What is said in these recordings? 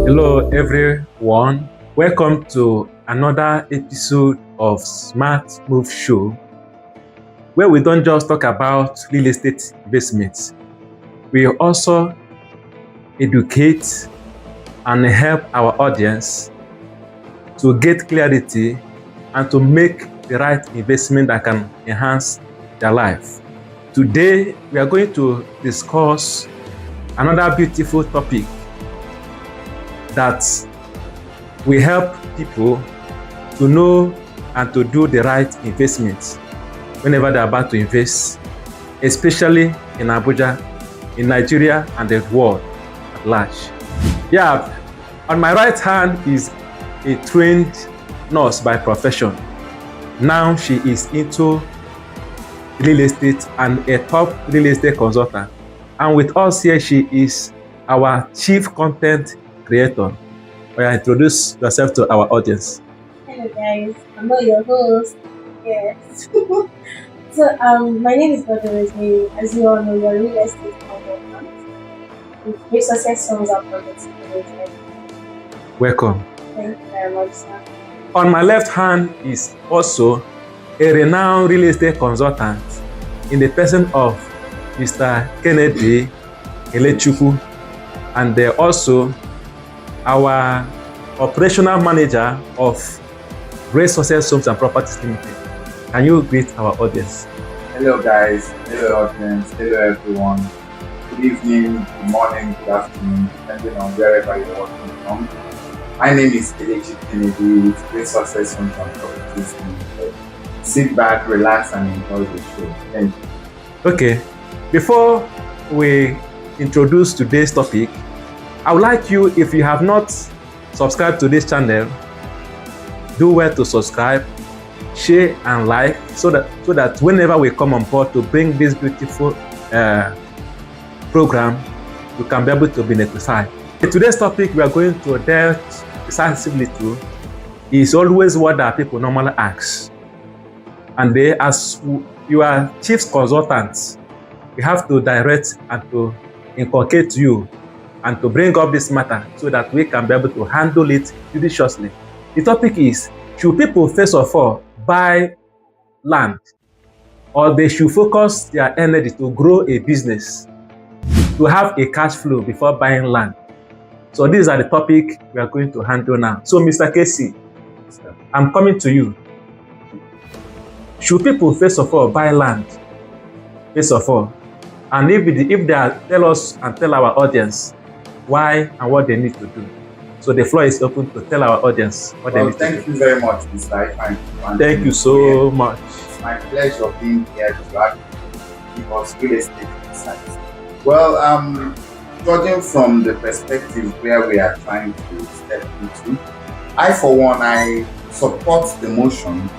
Hello everyone, welcome to another episode of Smart Move Show, where we don't just talk about real estate investments. We also educate and help our audience to get clarity and to make the right investment that can enhance their life. Today, we are going to discuss another beautiful topic that will help people to know and to do the right investments whenever they're about to invest, especially in Abuja, in Nigeria, and the world at large. Yeah, on my right hand is a trained nurse by profession. Now she is into real estate and a top real estate consultant. And with us here, she is our chief content creator. Introduce yourself to our audience. Hello guys, I'm not your host. Yes. My name is Godwin. As you all know, you're a real estate consultant with great success songs and projects. Welcome. Thank you very much, sir. On my left hand is also a renowned real estate consultant in the person of Mr. Kennedy, Kelechi, and also our operational manager of Great Success Homes and Properties Limited. Can you greet our audience? Hello guys, hello audience, hello everyone. Good evening, good morning, good afternoon, depending on wherever you're watching from. My name is Kelechi Kennedy with Great Success Homes and Properties Limited. Sit back, relax, and enjoy the show. Thank you. Okay, before we introduce today's topic, I would like you, if you have not subscribed to this channel, do well to subscribe, share and like so that whenever we come on board to bring this beautiful program, you can be able to be notified. Today's topic we are going to delve decisively to is always what our people normally ask. And they, as you are chief consultants, we have to direct and to inculcate you and to bring up this matter so that we can be able to handle it judiciously. The topic is, should people first of all buy land, or they should focus their energy to grow a business, to have a cash flow before buying land? So these are the topic we are going to handle now. So Mr. Casey, I'm coming to you. Should people first of all buy land? First of all, and if they tell us and tell our audience why and what they need to do. So the floor is open to tell our audience what they need to do. Thank you very much, Mr. Ifan. Thank you so much. It's my pleasure being here to have give us real estate insights. Well, judging from the perspective where we are trying to step into, I support the motion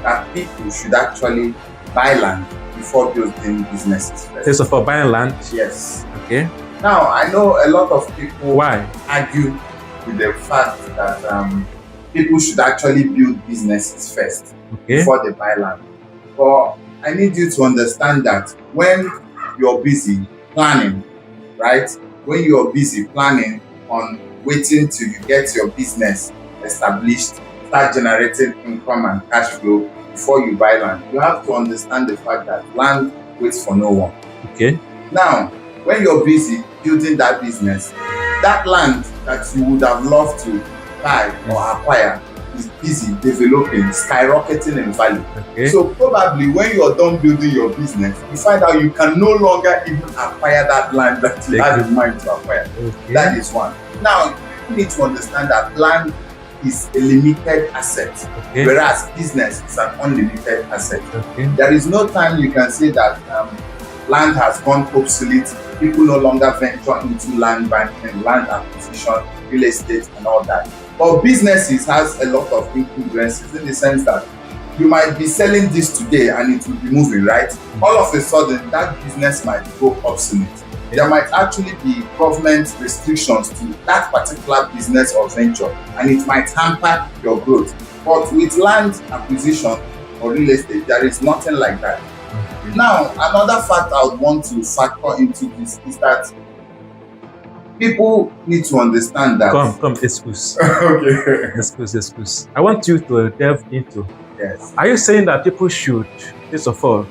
that people should actually buy land before building businesses first. First of all, buying land? Yes. Okay. Now, I know a lot of people argue with the fact that people should actually build businesses first before they buy land. But I need you to understand that when you're busy planning, right? When you're busy planning on waiting till you get your business established, start generating income and cash flow before you buy land, you have to understand the fact that land waits for no one. Okay. Now, when you're busy building that business, that land that you would have loved to buy or acquire is busy developing, skyrocketing in value. Okay. So probably when you're done building your business, you find out you can no longer even acquire that land that you had in mind to acquire. Okay. That is one. Now, you need to understand that land is a limited asset, whereas business is an unlimited asset. Okay. There is no time you can say that land has gone obsolete. People no longer venture into land banking, land acquisition, real estate, and all that. But businesses has a lot of incongruences in the sense that you might be selling this today and it will be moving, right? All of a sudden, that business might go obsolete. There might actually be government restrictions to that particular business or venture, and it might hamper your growth. But with land acquisition or real estate, there is nothing like that. Now, another fact I would want to factor into this is that people need to understand that. Come, excuse. Okay. Excuse. I want you to delve into. Yes. Are you saying that people should, first of all,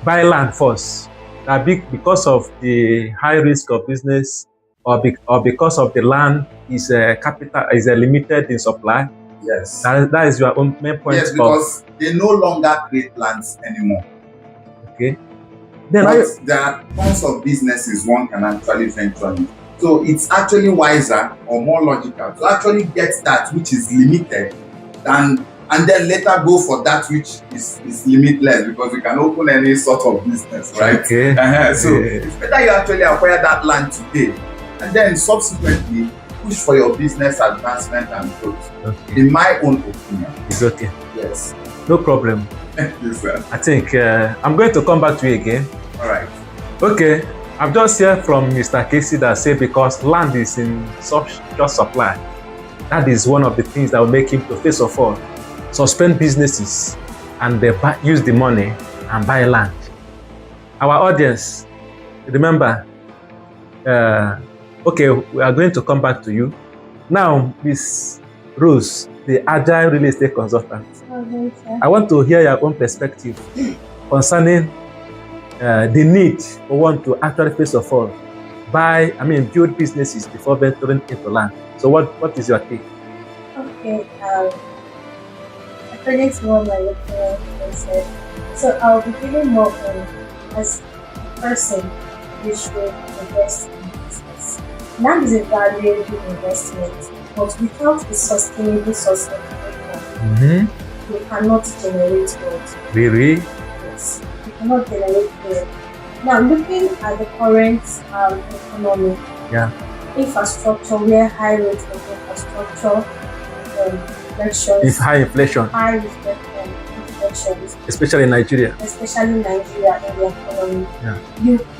buy land first? That because of the high risk of business, or because of the land is limited in supply? Yes. That is your own main point. Yes, because they no longer create lands anymore. Okay. Then there are tons of businesses one can actually venture in. So it's actually wiser or more logical to actually get that which is limited and then later go for that which is limitless, because you can open any sort of business, right? Okay. So it's better you actually acquire that land today and then subsequently push for your business advancement and growth. Okay. In my own opinion. It's okay. Yes. No problem. Thank you, sir. I think I'm going to come back to you again. All right. Okay. I've just heard from Mr. Casey that say because land is in such short supply, that is one of the things that will make him to, first of all, suspend businesses and use the money and buy land. Our audience, remember, okay, we are going to come back to you. Now, Ms. Rose, the Agile Real Estate Consultant, I want to hear your own perspective concerning the need for one to actually, first of all, build businesses before venturing into land. So what is your take? Okay, according to what my lecturer said, so I'll be giving more as a person you should invest in business. Land is a valuable investment, but without a sustainable source of income, you cannot generate wealth. Really? Yes, you cannot generate wealth. Now, looking at the current economy, infrastructure, where high rates of infrastructure, high inflation, especially in Nigeria, in the economy.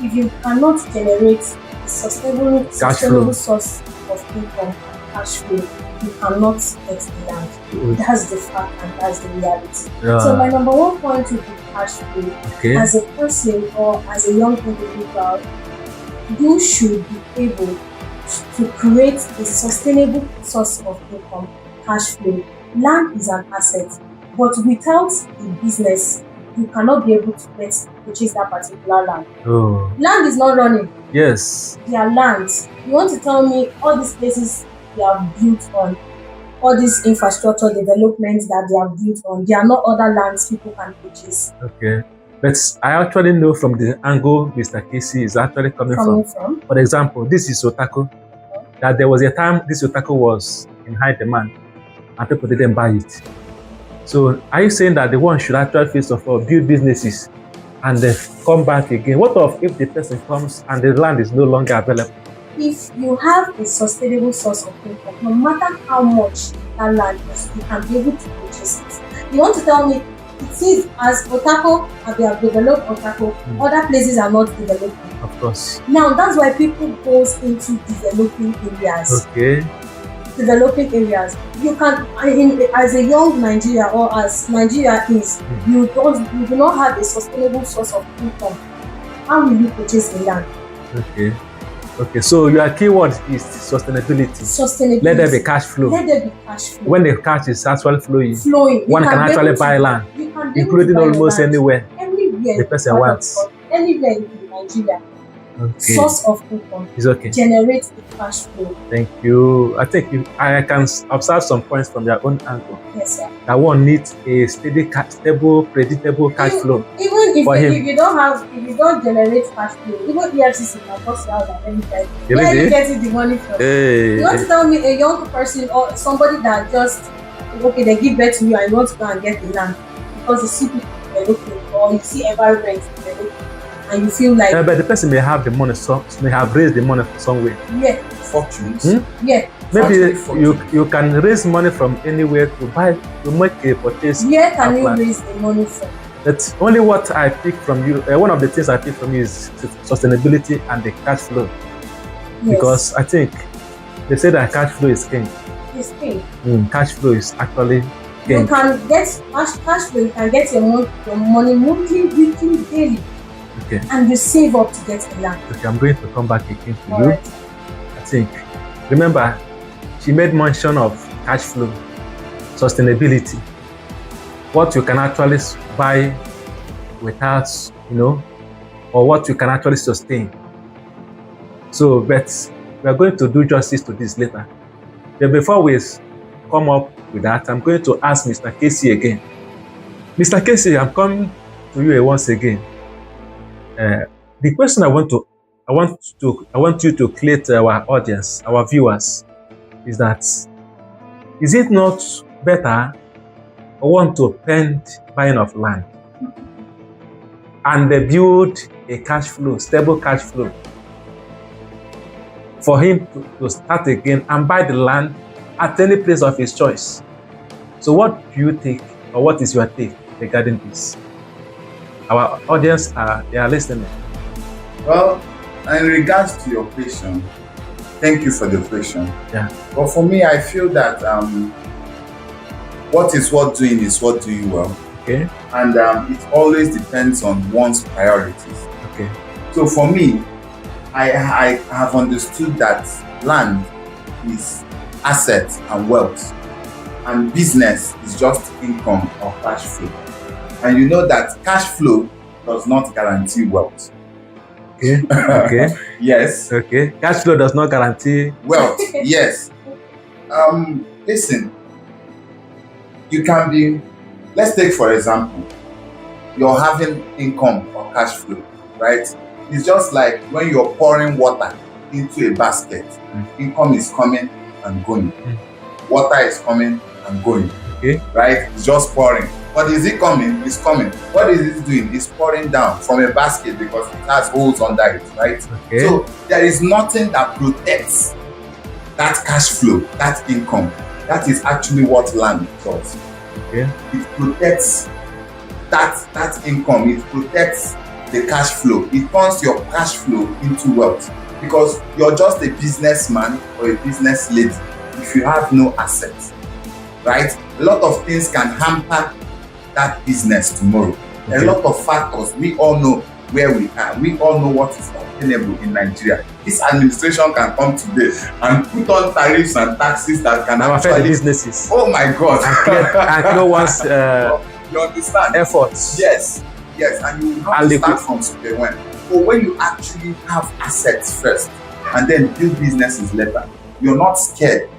If you cannot generate a sustainable source of income, cash flow, you cannot get the land. That's the fact and that's the reality. So my number one point would be cash flow. As a person or as a young individual, you should be able to create a sustainable source of income, cash flow. Land is an asset, but without a business, you cannot be able to purchase that particular land. Land is not running. Yes. They are lands. You want to tell me all these places they are built on, all these infrastructure developments that they are built on, they are not other lands people can purchase. Okay. But I actually know from the angle Mr. Casey is actually coming from. For example, this is Otako. That there was a time this Otako was in high demand and people didn't buy it. So are you saying that the one should actually first of all build businesses and then come back again? What if the person comes and the land is no longer available? If you have a sustainable source of income, no matter how much that land is, you can be able to purchase it. You want to tell me it is as Otako, and they have developed Otako, other places are not developing. Of course. Now that's why people go into developing areas. Okay. Developing areas. You can, as a young Nigeria or as Nigeria is, you do not have a sustainable source of income. How will you purchase the land? Okay, so your keyword is sustainability. Let there be cash flow. When the cash is actually flowing, one can actually buy land, including almost anywhere the person wants. Anywhere in Nigeria. Source of income is okay. Generate the cash flow. Thank you. I think I can observe some points from your own angle. Yes, sir. That one needs a steady, stable, predictable cash flow. Even if you don't generate cash flow, even EFCC can bust you out at any time. Where are you getting the money from? You want to tell me a young person or somebody that just they give birth to you and you want to go and get the land because you see people developing or you see environment developing. And you feel like but the person may have the money, may have raised the money somewhere. Yeah. Fortunes. Yeah. Maybe you can raise money from anywhere to make a purchase. Where can you raise the money from? That's only what I pick from you. One of the things I pick from you is sustainability and the cash flow. Yes. Because I think they say that cash flow is king. It's king. Cash flow is actually king. You can get cash flow. You can get your money monthly, weekly, daily. Okay. And you save up to get the land. Okay, I'm going to come back again to you. Right. think? Remember, she made mention of cash flow, sustainability, what you can actually buy without, or what you can actually sustain. So, but we are going to do justice to this later. But before we come up with that, I'm going to ask Mr. Casey again. Mr. Casey, I'm coming to you once again. The question I want you to clear to our audience, our viewers, is that is it not better or want to spend buying of land and build a cash flow, stable cash flow, for him to start again and buy the land at any place of his choice? So what do you think, or what is your take regarding this? Our audience they are listening. Well, in regards to your question, thank you for the question. Yeah. But for me, I feel that what is worth doing is worth doing well. Okay. And it always depends on one's priorities. Okay. So for me, I have understood that land is asset and wealth, and business is just income or cash flow. And you know that cash flow does not guarantee wealth. Okay. Okay. Yes. Okay. Cash flow does not guarantee wealth. Yes. Listen, you can be, let's take for example, you're having income or cash flow, right? It's just like when you're pouring water into a basket. Income is coming and going. Water is coming and going. Okay. Right? It's just pouring. But is it coming? It's coming. What is it doing? It's pouring down from a basket because it has holes under it, right? Okay. So there is nothing that protects that cash flow, that income. That is actually what land does. Okay. It protects that income. It protects the cash flow. It turns your cash flow into wealth, because you're just a businessman or a business lady if you have no assets, right? A lot of things can hamper that business tomorrow. Okay. A lot of factors. We all know where we are. We all know what is obtainable in Nigeria. This administration can come today and put on tariffs and taxes that can affect businesses. Oh my God! And no one's you understand? Efforts. Yes, and you will have to start from square one. But when you actually have assets first and then build businesses later, you're not scared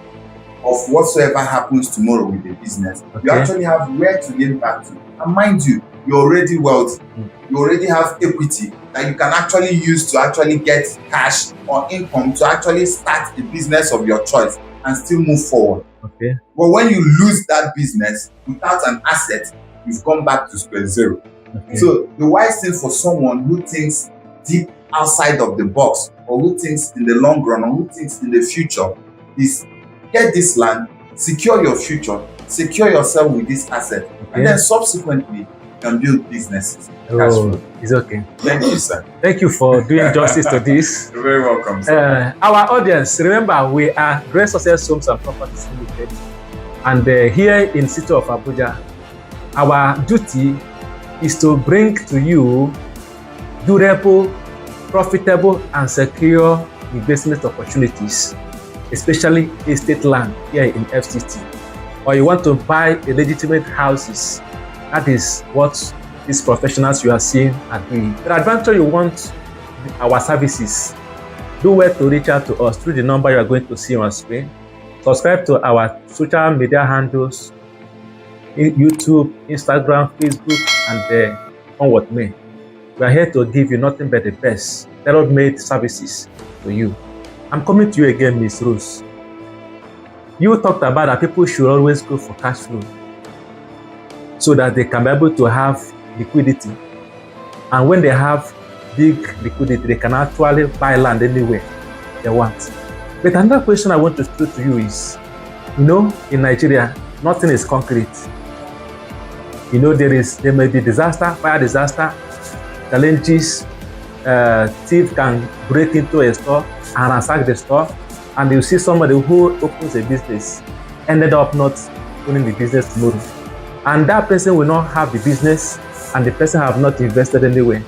of whatsoever happens tomorrow with the business. Okay. You actually have where to get back to. And mind you, you're already wealthy. You already have equity that you can actually use to actually get cash or income to actually start a business of your choice and still move forward. Okay. But when you lose that business without an asset, you've gone back to square zero. Okay. So the wise thing for someone who thinks deep outside of the box, or who thinks in the long run, or who thinks in the future, is get this land, secure your future, secure yourself with this asset, okay, and then subsequently you can build businesses. Oh, it's okay. Thank you, sir. Thank you for doing justice to this. You're very welcome, sir. Our audience, remember, we are Great Success Homes and Properties Limited, and here in city of Abuja, our duty is to bring to you durable, profitable, and secure investment opportunities, especially estate land here in FCT. Or you want to buy a legitimate houses. That is what these professionals you are seeing are doing. The advantage you want our services, do well to reach out to us through the number you are going to see on screen. Subscribe to our social media handles, YouTube, Instagram, Facebook, and on what may. We are here to give you nothing but the best tailor-made services to you. I'm coming to you again, Ms. Rose. You talked about that people should always go for cash flow so that they can be able to have liquidity. And when they have big liquidity, they can actually buy land anywhere they want. But another question I want to throw to you is, in Nigeria, nothing is concrete. There may be disaster, fire disaster, challenges, thief can break into a store and ransack the store, and you see somebody who opens a business ended up not owning the business tomorrow. And that person will not have the business, and the person have not invested anywhere.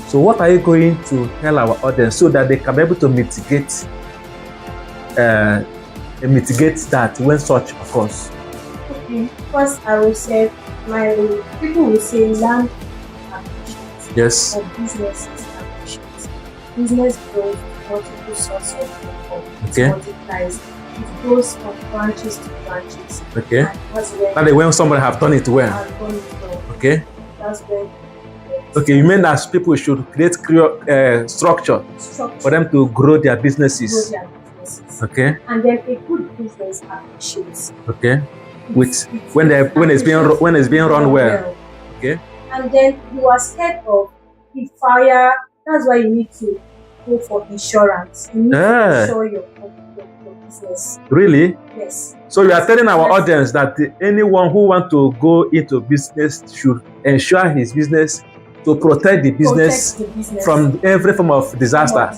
So what are you going to tell our audience so that they can be able to mitigate mitigate that when such occurs? Okay, first I will say, my people will say land appreciates. Yes. Or businesses appreciates. Business grows multiple sources of income. Okay. It multiplies. It goes from branches to branches. Okay. And that's when That is when somebody have done it well. have done it well. Okay. That's when Okay, you mean that people should create structure for them to grow their businesses. grow their businesses. Okay. And then a good business appreciates. Okay. With when it's being run well. Okay. And then you are scared of the fire. That's why you need to go for insurance. You need to insure your business. Really? Yes. So you are telling our audience that anyone who want to go into business should ensure his business to protect the business, from every form of disaster.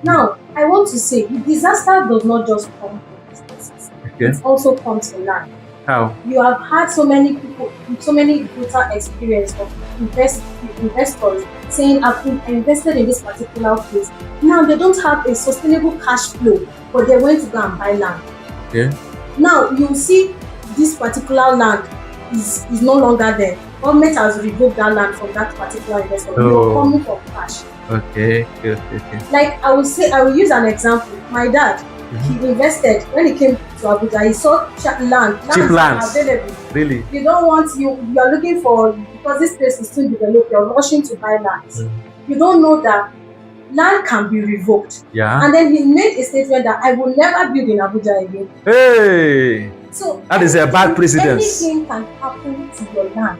Now, I want to say, the disaster does not just come to businesses. Okay. It also comes to land. How? You have had so many people, so many brutal experience of investors saying, I've invested in this particular place. Now they don't have a sustainable cash flow, but they're going to go and buy land. Okay. Now you see this particular land is no longer there. Government has revoked that land from that particular investor. You're coming for cash. Okay. Like I will use an example. My dad, he invested when he came to Abuja. He saw cheap lands available. Really? You don't want you are looking for, because this place is still developed. You're rushing to buy land. You don't know that land can be revoked. Yeah. And then he made a statement that I will never build in Abuja again. Hey. So that is a bad precedence. Anything can happen to your land.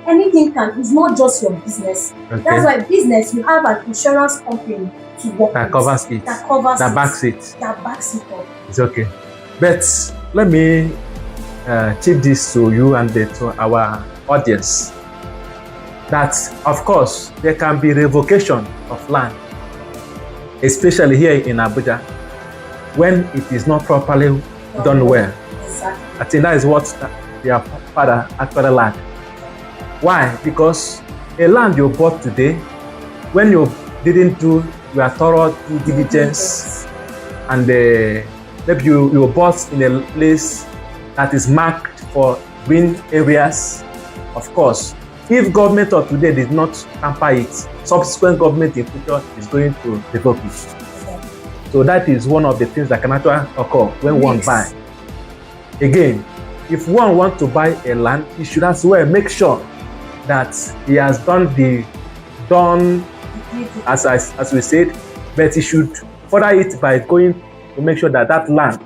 Anything can. It's not just your business. Okay. That's why business, you have an insurance company to work that with. Covers it. That backs it. That backs it up. It's okay. But let me tip this to you and to our audience. That of course there can be revocation of land, especially here in Abuja, when it is not properly done well. Exactly. I think that is what their father actually learned. Why? Because a land you bought today, when you didn't do your thorough due diligence, and maybe you bought in a place that is marked for green areas, of course, if government of today did not tamper it, subsequent government in future is going to revoke it. So that is one of the things that can actually occur when one buy. Again, if one wants to buy a land, he should as well make sure that he has done as we said, but he should further it by going to make sure that that land,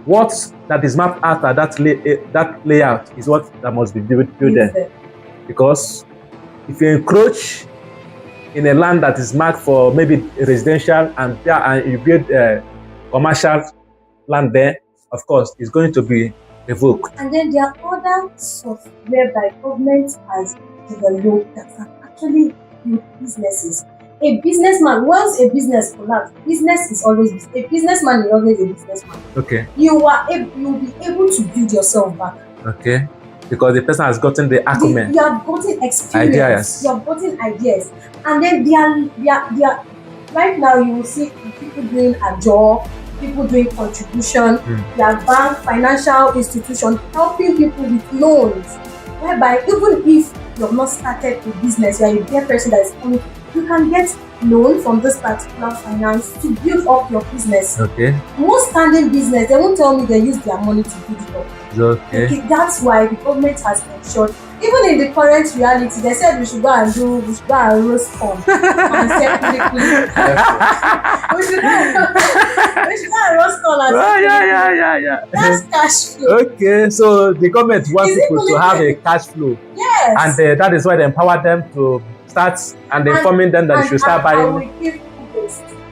what that is mapped after that layout is what that must be built there. Because if you encroach in a land that is marked for maybe residential and you build commercial land there, of course, it's going to be revoked. And then there are other sources whereby government has developed that can actually build businesses. A businessman, once a business collapses, businessman is always a businessman. Okay. You will be able to build yourself back. Okay. Because the person has gotten the acumen. You have gotten experience. Ideas. You have gotten ideas. And then they are right now you will see people doing a job, people doing contribution, their bank, financial institution helping people with loans. Whereby even if you have not started a business, you are a bare person that is coming, you can get loan from this particular finance to build up your business. Okay. Most standing business, they won't tell me they use their money to build it up. Okay. That's why the government has ensured, even in the current reality, they said we should go and roast corn and sell quickly. we should go and roast corn and sell yeah. That's cash flow. Okay, so the government wants people to have a cash flow. Yes. And that is why they empower them to start and informing them that they should start buying. And we give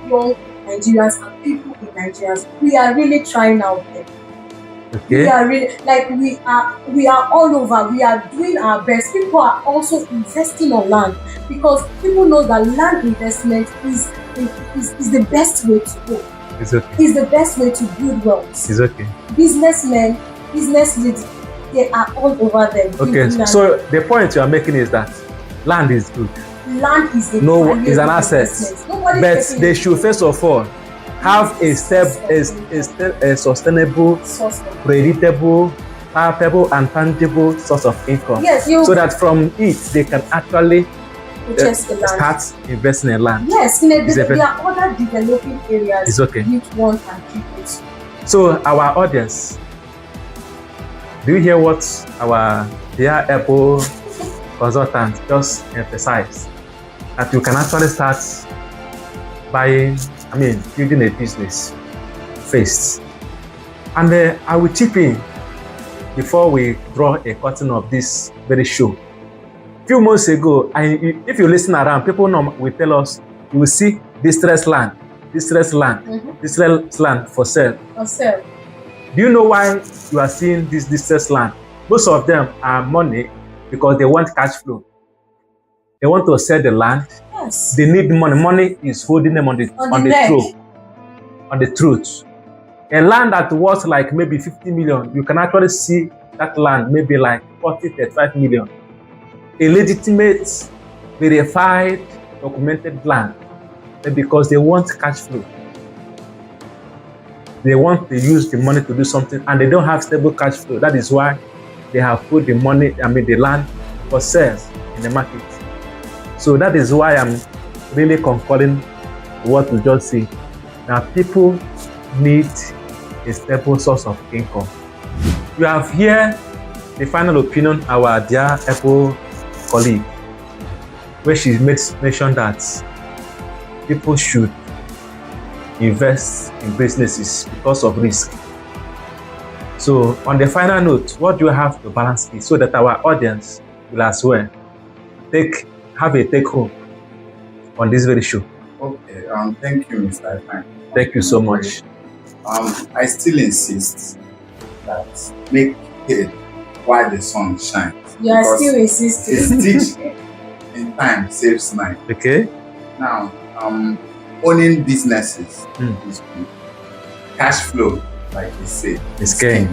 young Nigerians and people in Nigeria, we are really trying out there. Okay. We are really we are all over. We are doing our best. People are also investing on land because people know that land investment is the best way to go. It's okay. It's the best way to build wealth. It's okay. Businessmen, business leaders, they are all over them. Okay. So the point you are making is that land is good. Land is is an asset. But they should first of all have a sustainable, source of predictable, palpable, and tangible source of income. yes, you So that from it they can actually purchase the land. start investing in land. Yes, there are other developing areas It's okay. which one can keep it. So our audience, do you hear what our dear Apple consultant just emphasized? That you can actually start building a business first. And I will chip in before we draw a curtain of this very show. A few months ago, if you listen around, people will tell us, you will see distressed land for sale. For sale. Do you know why you are seeing this distressed land? Most of them are money because they want cash flow. They want to sell the land. Yes. They need money. Money is holding them on the truth. A land that was like maybe 50 million, you can actually see that land maybe like 40, 35 million. A legitimate, verified, documented land. Because they want cash flow. They want to use the money to do something and they don't have stable cash flow. That is why they have put the land for sale in the market. So that is why I'm really concurring what we just see. Now people need a stable source of income. You have here the final opinion our dear Apple colleague, where she mentioned that people should invest in businesses because of risk. So on the final note, what do you have to balance it so that our audience will as well have a take home on this very show? Okay, thank you, Mr. Ifeanyi. Thank you so much. I still insist that make hay while the sun shines. You are still insisting. A stitch in time saves nine. Okay. Now, owning businesses is good. Cash flow, like they say, is king.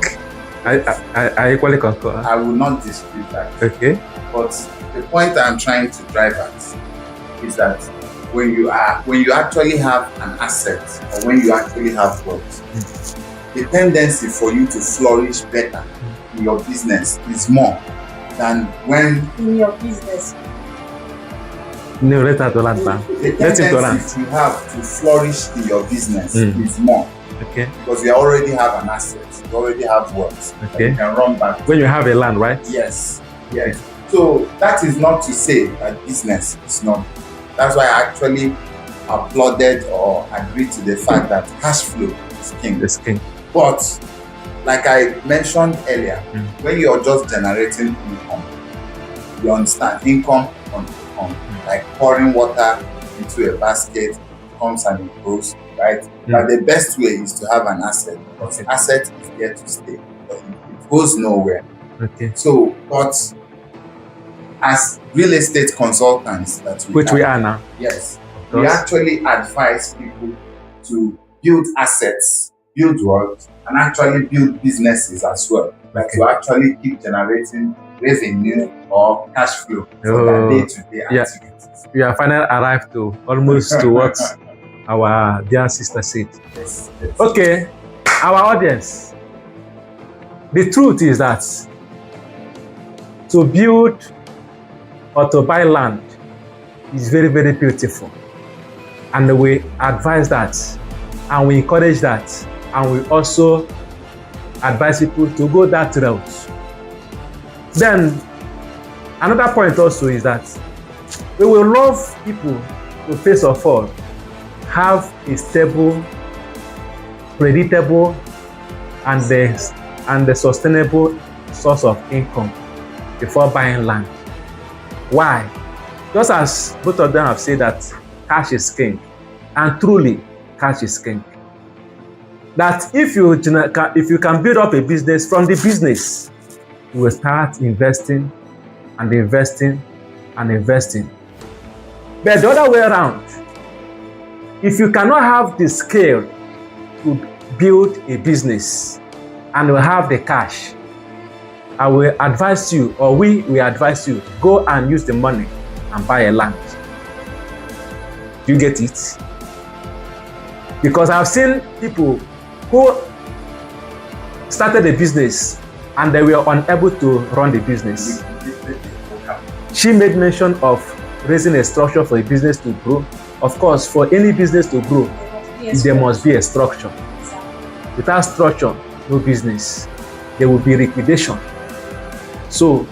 I equally concur. I will not dispute that. Okay. But the point I'm trying to drive at is that when you actually have an asset or when you actually have wealth, the tendency for you to flourish better in your business is more than when in your business. No, let that land. The tendency you have to flourish in your business is more. Okay. Because you already have an asset, you already have wealth. Okay. You can run back. When you have a land, right? Yes. Yes. So that is not to say that business is not. That's why I actually applauded or agreed to the fact that cash flow is king. It's king. But like I mentioned earlier, when you're just generating income, you understand income on income, like pouring water into a basket, it comes and it goes, right? But the best way is to have an asset because asset is there to stay. It goes nowhere. Okay. So, but as real estate consultants that we are now. Yes. We actually advise people to build assets, build wealth, and actually build businesses as well. Like to actually keep generating revenue or cash flow for their day-to-day activities. We have finally arrived to almost to what our dear sister said. Yes. Okay, our audience. The truth is that to build or to buy land is very, very beautiful. And we advise that, and we encourage that, and we also advise people to go that route. Then, another point also is that we will love people to first of all have a stable, predictable, and the sustainable source of income before buying land. Why? Just as both of them have said that cash is king, and truly cash is king. That if you can build up a business from the business, you will start investing and investing and investing. But the other way around, if you cannot have the scale to build a business and will have the cash, I will advise you, or we will advise you, go and use the money and buy a land. Do you get it? Because I've seen people who started a business and they were unable to run the business. She made mention of raising a structure for a business to grow. Of course, for any business to grow, there must be a structure. Without structure, no business. There will be liquidation. So,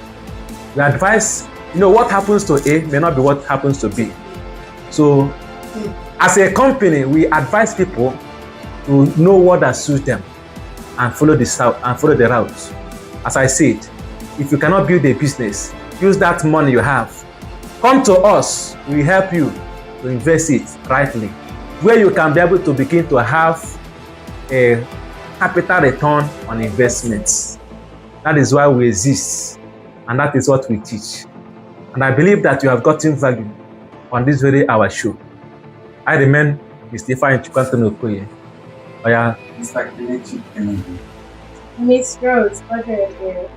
we advise, what happens to A may not be what happens to B. So, as a company, we advise people to know what that suits them and follow the route. As I said, if you cannot build a business, use that money you have. Come to us, we help you to invest it rightly, where you can be able to begin to have a capital return on investments. That is why we exist, and that is what we teach. And I believe that you have gotten value on this very our show. I remain Mr. Ifeanyi Chukwuanthony Okoye. Mr. Kelechi Kennedy. Miss Rose, what are you?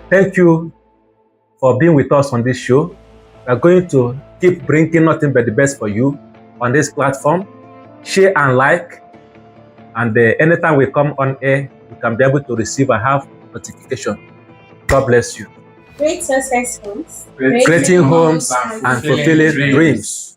Thank you for being with us on this show. We are going to keep bringing nothing but the best for you on this platform. Share and like. And anytime we come on air, you can be able to receive and have notification. God bless you. Great success homes. Creating homes and fulfilling dreams.